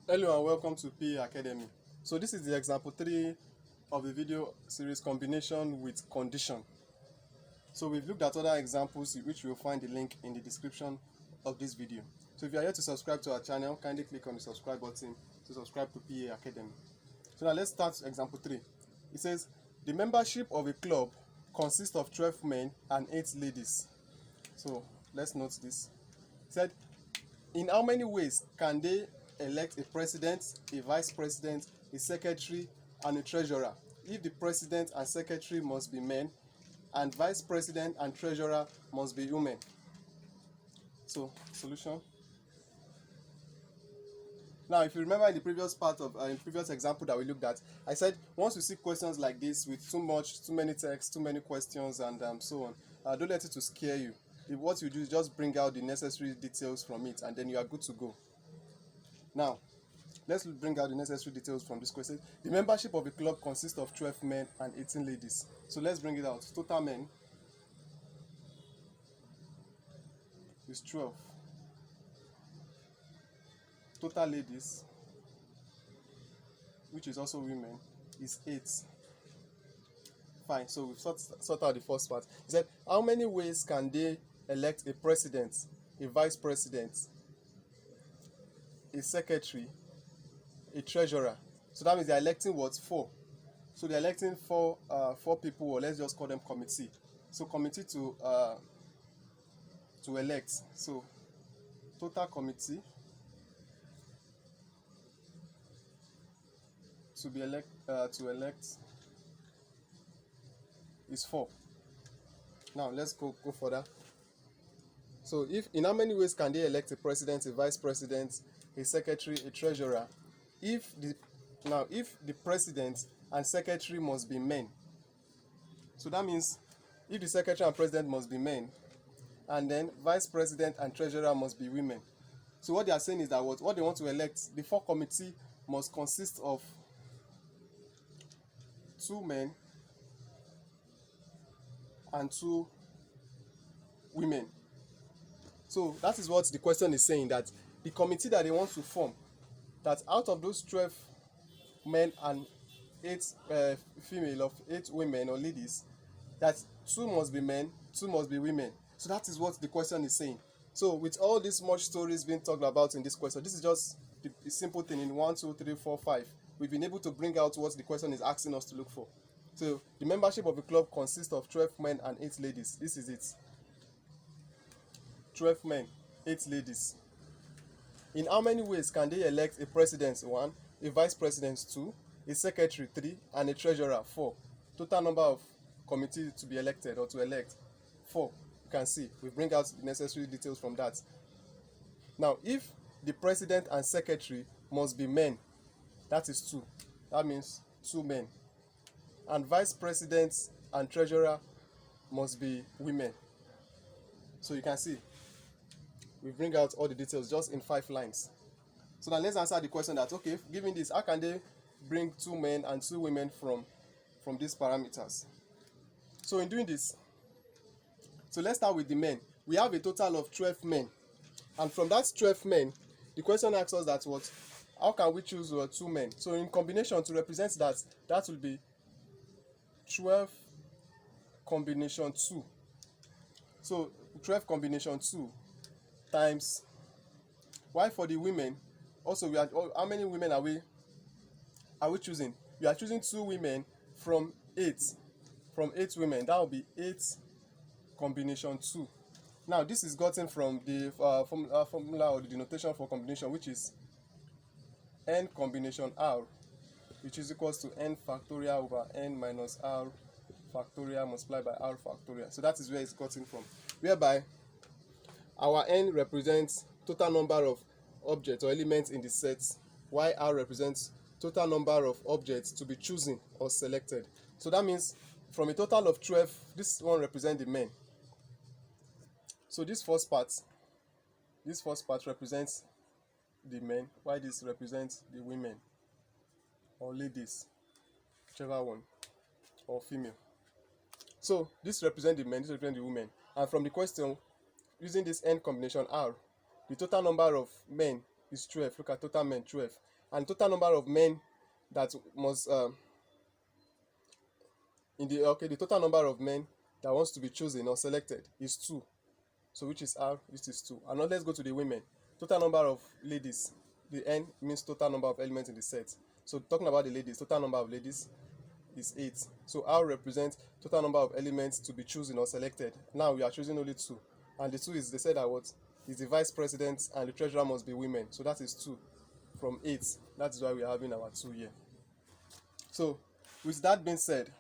Hello and welcome to PA Academy. So this is the example 3 of the video series combination with condition. So we've looked at other examples which you'll find the link in the description of this video. So if you are here to subscribe to our channel, kindly click on the subscribe button to subscribe to PA Academy. So now let's start example 3. It says the membership of a club consists of 12 men and 8 ladies. So let's note this. It said in how many ways can they elect a president, a vice president, a secretary, and a treasurer if the president and secretary must be men and vice president and treasurer must be women? So, solution. Now, if you remember in the previous part of previous example that we looked at, I said once you see questions like this with too many text, too many questions, and so on, don't let it to scare you. What you do is just bring out the necessary details from it, and then you are good to go. Now, let's bring out the necessary details from this question. The membership of a club consists of 12 men and 18 ladies. So let's bring it out. Total men is 12. Total ladies, which is also women, is 8. Fine, so we've sort out the first part. He said, how many ways can they elect a president, a vice president, a secretary, a treasurer? So that means they're electing what? 4. So they're electing four people, or let's just call them committee. So committee to elect. So total committee to elect is 4. Now let's go further. So if in how many ways can they elect a president, a vice president, a secretary, a treasurer? If the president and secretary must be men, so that means if the secretary and president must be men, and then vice president and treasurer must be women. So what they are saying is that what they want to elect, the 4 committee must consist of 2 men and 2 women. So that is what the question is saying, that the committee that they want to form, that out of those 12 men and 8 female of 8 women or ladies, that 2 must be men, 2 must be women. So that is what the question is saying. So with all these much stories being talked about in this question, this is just the simple thing in 1, 2, 3, 4, 5. We've been able to bring out what the question is asking us to look for. So the membership of a club consists of 12 men and 8 ladies. This is it. 12 men, 8 ladies. In how many ways can they elect a president? 1, a vice president 2, a secretary 3, and a treasurer 4. Total number of committee to be elected or to elect 4. You can see we bring out the necessary details from that. Now, if the president and secretary must be men, that is 2. That means 2 men. And vice president and treasurer must be women. So you can see we bring out all the details just in 5 lines. So now let's answer the question that, okay, given this, how can they bring 2 men and 2 women from these parameters? So in doing this, so let's start with the men. We have a total of 12 men. And from that 12 men, the question asks us that what? How can we choose 2 men? So in combination, to represent that, that will be 12 combination 2. So 12 combination 2 times, why for the women, also we are, how many women are we choosing? We are choosing 2 women from 8 women. That will be 8 combination 2. Now this is gotten from the formula or the denotation for combination, which is n combination r, which is equals to n factorial over n minus r factorial multiplied by r factorial. So that is where it's gotten from, whereby our n represents total number of objects or elements in the set, while r represents total number of objects to be chosen or selected. So that means from a total of 12, this one represents the men. So this first part represents the men, while this represents the women or ladies, whichever one, or female. So this represents the men, this represents the women. And from the question, using this n combination r, the total number of men is 12. Look at total men, 12. and total number of men that must the total number of men that wants to be chosen or selected is 2. So which is R, which is 2. And now let's go to the women. Total number of ladies, the N means total number of elements in the set. So talking about the ladies, total number of ladies is 8. So R represents total number of elements to be chosen or selected. Now we are choosing only 2. And the 2 is, they said that what is the vice president and the treasurer must be women. So that is 2 from 8. That is why we are having our 2 here. So with that being said,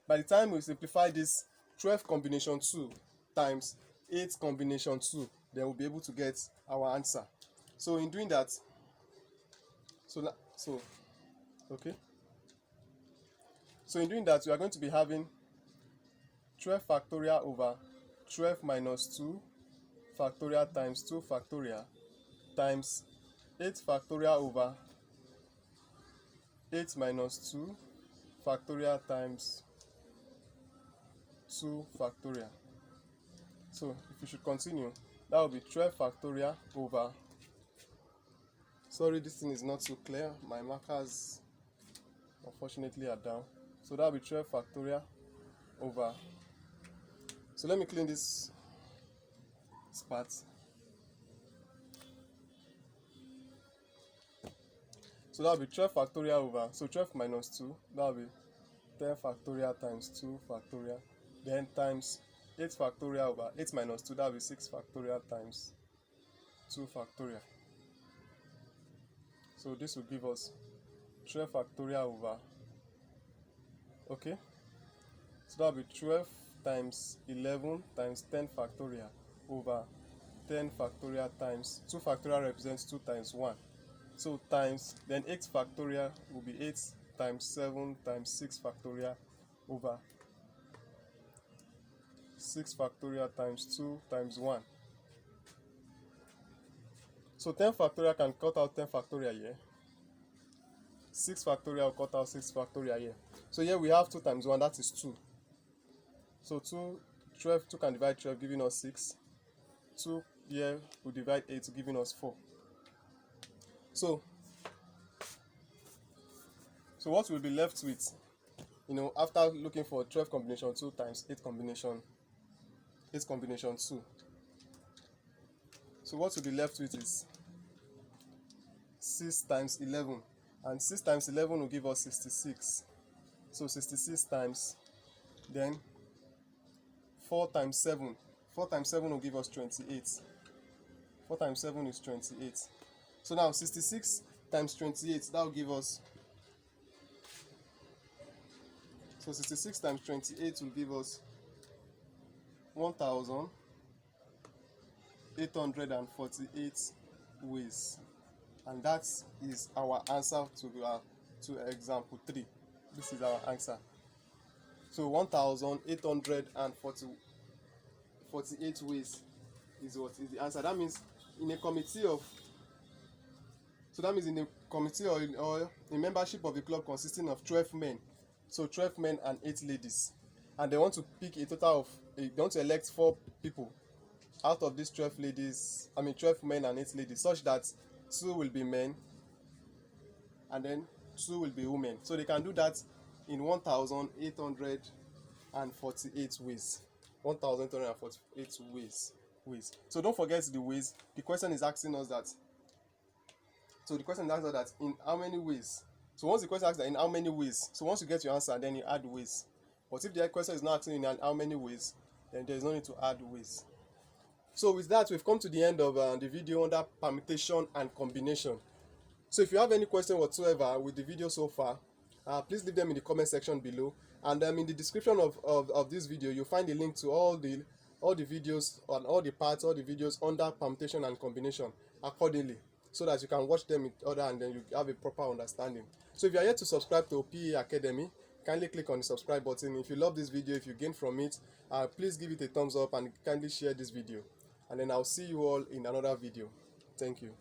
by the time we simplify this 12 combination 2 times 8 combination 2, then we'll be able to get our answer. So in doing that, okay. So in doing that, we are going to be having 12 factorial over 12 minus 2 factorial times 2 factorial times 8 factorial over 8 minus 2 factorial times 2 factorial. So if we should continue, that will be 12 factorial over, sorry, this thing is not so clear, my markers unfortunately are down. So that will be 12 factorial over, so let me clean this part. So that will be 12 factorial over, so 12 minus 2, that will be 10 factorial times 2 factorial, then times 8 factorial over 8 minus 2, that will be 6 factorial times 2 factorial. So this will give us 12 factorial over, okay, so that will be 12 times 11 times 10 factorial over 10 factorial times 2 factorial represents 2 times 1. So times, then 8 factorial will be 8 times 7 times 6 factorial over 6 factorial times 2 times 1. So 10 factorial can cut out 10 factorial here. 6 factorial will cut out 6 factorial here. So here we have 2 times 1, that is 2. So 2 can divide 12, giving us 6. 2 here will divide 8, giving us 4. So what we'll be left with, after looking for 12 combination 2 times 8 combination 2. So what we'll be left with is 6 times 11. And 6 times 11 will give us 66. So 66 times, then 4 times 7. 4 times 7 will give us 28. 4 times 7 is 28. So now 66 times 28, that will give us, so 66 times 28 will give us 1,848 ways. And that is our answer to example 3. This is our answer. So 1,848 ways is what is the answer. That means in a committee of, or a membership of a club consisting of 12 men. So 12 men and 8 ladies. And they want to pick a total of, they want to elect 4 people out of these 12 men and 8 ladies, such that 2 will be men and then 2 will be women. So they can do that in 1,848 ways. 1,848 ways. So don't forget the ways. The question is asking us that. So the question asks us that in how many ways. So once the question asks that in how many ways, so once you get your answer, then you add ways. But if the question is not asking in how many ways, then there is no need to add ways. So with that, we've come to the end of the video under permutation and combination. So if you have any question whatsoever with the video so far, please leave them in the comment section below. And in the description of this video, you'll find a link to all the videos and all the parts, all the videos under permutation and combination accordingly, so that you can watch them in order and then you have a proper understanding. So if you are yet to subscribe to PA Academy, kindly click on the subscribe button. If you love this video, if you gain from it, please give it a thumbs up and kindly share this video. And then I'll see you all in another video. Thank you.